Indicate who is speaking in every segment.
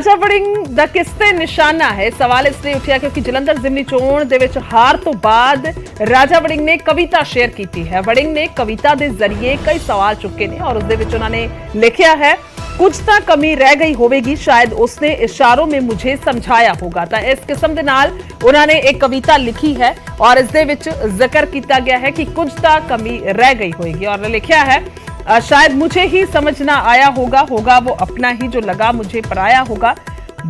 Speaker 1: ਰਾਜਾ ਵੜਿੰਗ ਦਾ ਕਿਸ ਤੇ ਨਿਸ਼ਾਨਾ ਹੈ। ਸਵਾਲ ਇਸ ਲਈ ਉੱਠਿਆ ਕਿਉਂਕਿ ਜਲੰਧਰ ਜ਼ਿਮਨੀ ਚੋਣ ਦੇ ਵਿੱਚ ਹਾਰ ਤੋਂ ਬਾਅਦ ਰਾਜਾ ਵੜਿੰਗ ਨੇ ਕਵਿਤਾ ਸ਼ੇਅਰ ਕੀਤੀ ਹੈ। ਵੜਿੰਗ ਨੇ ਕਵਿਤਾ ਦੇ ਜ਼ਰੀਏ ਕਈ ਸਵਾਲ ਚੁੱਕੇ ਨੇ ਔਰ ਉਸ ਦੇ ਵਿੱਚ ਉਹਨਾਂ ਨੇ ਲਿਖਿਆ ਹੈ कुछ तो कमी रह गई होगी, शायद उसने इशारों में मुझे समझाया होगा। तो इस किस्म के नाल उन्होंने एक कविता लिखी है और इस दे विच जिक्र किया गया है कि कुछ तो कमी रह गई होगी और लिखा है शायद मुझे ही समझ ना आया होगा वो अपना ही जो लगा मुझे पराया होगा।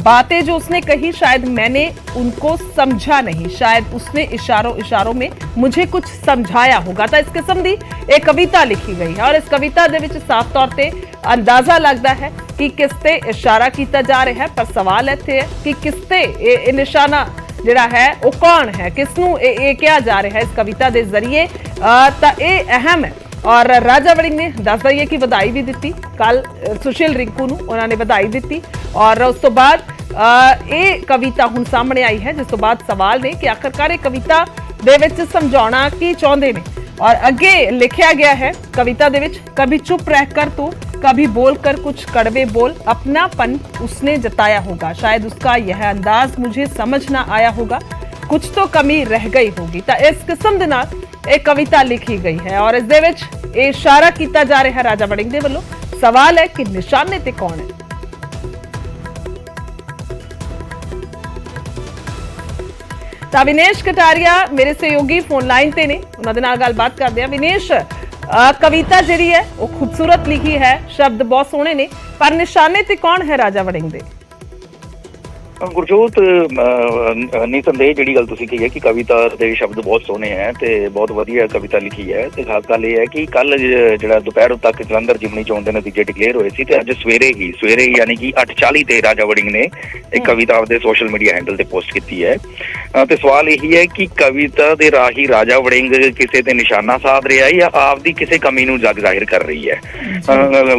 Speaker 1: बातें जो उसने कही शायद मैंने उनको समझा नहीं, शायद उसने इशारों में मुझे कुछ समझाया होगा। तो इस किस्म की एक कविता लिखी गई है और इस कविता दे विच साफ तौर पे अंदाजा लगता है कि किस ते इशारा किया जा रहा है। पर सवाल इत्थे है कि किस ते ये निशाना जिहड़ा है वो कौन है, किसनूं ये कहा जा रहा है इस कविता के जरिए। तो ये अहम है और राजा वड़िंग ने दस दईए कि बधाई भी दी। कल सुशील रिंकू नूं उन्होंने बधाई दी और उस तो बाद ये कविता हुण सामने आई है, जिस तो बाद सवाल ने कि आखिरकार ये कविता दे विच समझाउणा की चाहुंदे ने। और अगे लिखा गया है कविता दे विच कभी चुप रहकर तो कभी बोलकर कुछ कड़वे बोल, अपनापन उसने जताया होगा, शायद उसका यह अंदाज मुझे समझ ना आया होगा, कुछ तो कमी रह गई होगी। तो इस किस्म दे नाल एक कविता लिखी गई है और इस दे विच इशारा किया जा रहा है राजा वड़िंग दे वल्लों। सवाल है कि निशाने ते कौन है। तो विनेश कटारिया मेरे सहयोगी फोन लाइन ते ने, उन्होंने नाल गलबात करदे आ। विनेश, कविता जिहड़ी है वो खूबसूरत लिखी है, शब्द बहुत सोहणे ने, पर निशाने ते कौन है राजा वड़िंग दे।
Speaker 2: गुरजोत निसंदेह जी गल तुसीं कही है कि कविता के शब्द बहुत सोहने हैं ते बहुत वधिया कविता लिखी है। ते खास गल यह है कि कल जिहड़ा दोपहर तक जलंधर जिमनी चोण के नतीजे डिकलेयर हुए सी ते अज सवेरे ही यानी कि 8:40 ते राजा वड़िंग ने एक कविता अपने सोशल मीडिया हैंडल ते पोस्ट की है। ते सवाल यही है कि कविता के राही राजा वड़िंग किसी ते निशाना साध रहा है या आपदी किसी कमी नूं जग जाहिर कर रही है।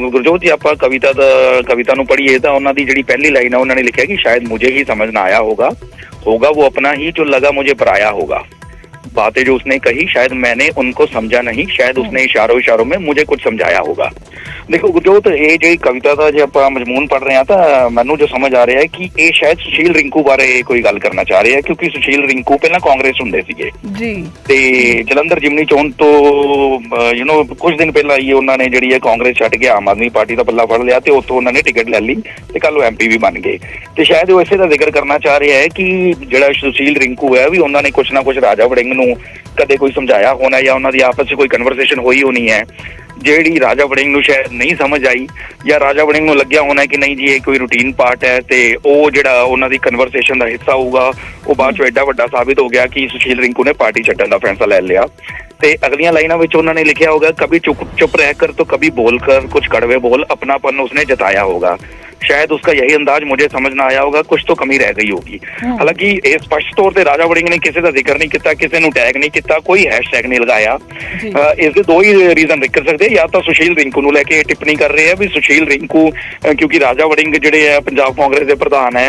Speaker 2: गुरजोत जी आपां कविता नूं पढ़ीए तां उन्हां दी जिहड़ी पहली लाइन है उन्होंने लिखा कि शायद मुझे ही समझ ना आया होगा वो अपना ही जो लगा मुझे पराया होगा। बातें जो उसने कही शायद मैंने उनको समझा नहीं, शायद उसने इशारों में मुझे कुछ समझाया होगा। देखो गुरजोत, ये जो कविता का जो आप मजमून पढ़ रहे हैं तो मैनू जो समझ आ रहा है कि ये शायद सुशील रिंकू बारे कोई गल करना चाह रहे हैं, क्योंकि सुशील रिंकू पहला कांग्रेस हुंदे सीगे जी ते जलंधर जिमनी चोण तो कुछ दिन पहला ही उन्होंने जिहड़ी है कांग्रेस छड्ड के आम आदमी पार्टी का पल्ला फड़ लिया ते उत्थों उन्होंने टिकट ले ली ते कल वो MP भी बन गए। तो शायद वो इसे का जिक्र करना चाह रहे हैं कि जिहड़ा सुशील रिंकू है भी उन्होंने कुछ ना कुछ राजा वड़िंग नूं कदे कोई समझाया होना या उन्होंने आपस में कोई कन्वरसेशन हुई होनी है ਜਿਹੜੀ राजा वड़िंग नूं शायद नहीं समझ आई या राजा वड़िंग नूं लग्या होना कि नहीं जी ये कोई रूटीन पार्ट है ते ਉਹ ਜਿਹੜਾ ਉਹਨਾਂ ਦੀ ਕਨਵਰਸੇਸ਼ਨ ਦਾ ਹਿੱਸਾ ਹੋਊਗਾ ਉਹ ਬਾਅਦ ਚੋਂ ਐਡਾ ਵੱਡਾ ਸਾਬਿਤ ਹੋ ਗਿਆ ਕਿ ਸੁਸ਼ੀਲ ਰਿੰਕੂ ਨੇ ਪਾਰਟੀ ਛੱਡਣ ਦਾ ਫੈਸਲਾ ਲੈ ਲਿਆ। ਤੇ ਅਗਲੀਆਂ ਲਾਈਨਾਂ ਵਿੱਚ ਉਹਨਾਂ ਨੇ ਲਿਖਿਆ ਹੋਗਾ कभी चुप रहकर तो कभी बोलकर कुछ कड़वे बोल, अपनापन उसने जताया होगा, शायद उसका यही अंदाज मुझे समझ ना आया होगा, कुछ तो कमी रह गई होगी। हालांकि स्पष्ट तौर पर राजा वड़िंग ने किसी का जिक्र नहीं किया, किसी ने टैग नहीं किया, कोई हैशटैग नहीं लगाया। इसके दो ही रीजन लिख सकते, या तो सुशील रिंकू नूं लैके टिप्पणी कर रहे हैं भी सुशील रिंकू क्योंकि राजा वड़िंग जिहड़े है पंजाब कांग्रेस के प्रधान है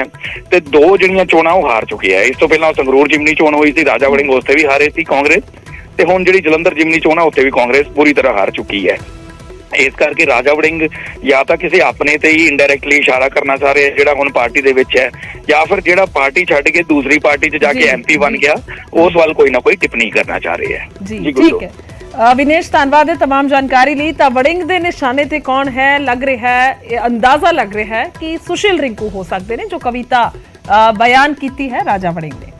Speaker 2: ते दो जिहड़ियां चोणां वो हार चुके हैं। इस तो पहला संगरूर जिमनी चोण हुई थी, राजा वड़िंग उसते भी हारे सी कांग्रेस, ते हुण जिहड़ी जलंधर जिमनी चोण है उत्ते भी कांग्रेस पूरी तरह हार चुकी है। इस करके राजा वड़िंग या तो किसी अपने ते ही इंडायरैक्टली इशारा करना चाह रहे हैं जिहड़ा हुण पार्टी दे विच है, या फिर जिहड़ा पार्टी छड्ड के दूसरी पार्टी च जाके MP बन गया उस वाल कोई ना कोई टिप्पणी करना चाह रहे हैं।
Speaker 1: जी ठीक है विनेश, धन्यवाद है तमाम जानकारी ली। तो वड़िंग दे निशाने ते कौन है लग रहा है, अंदाजा लग रहा है कि सुशील रिंकू हो सकते हैं जो कविता बयान की है राजा वड़िंग ने।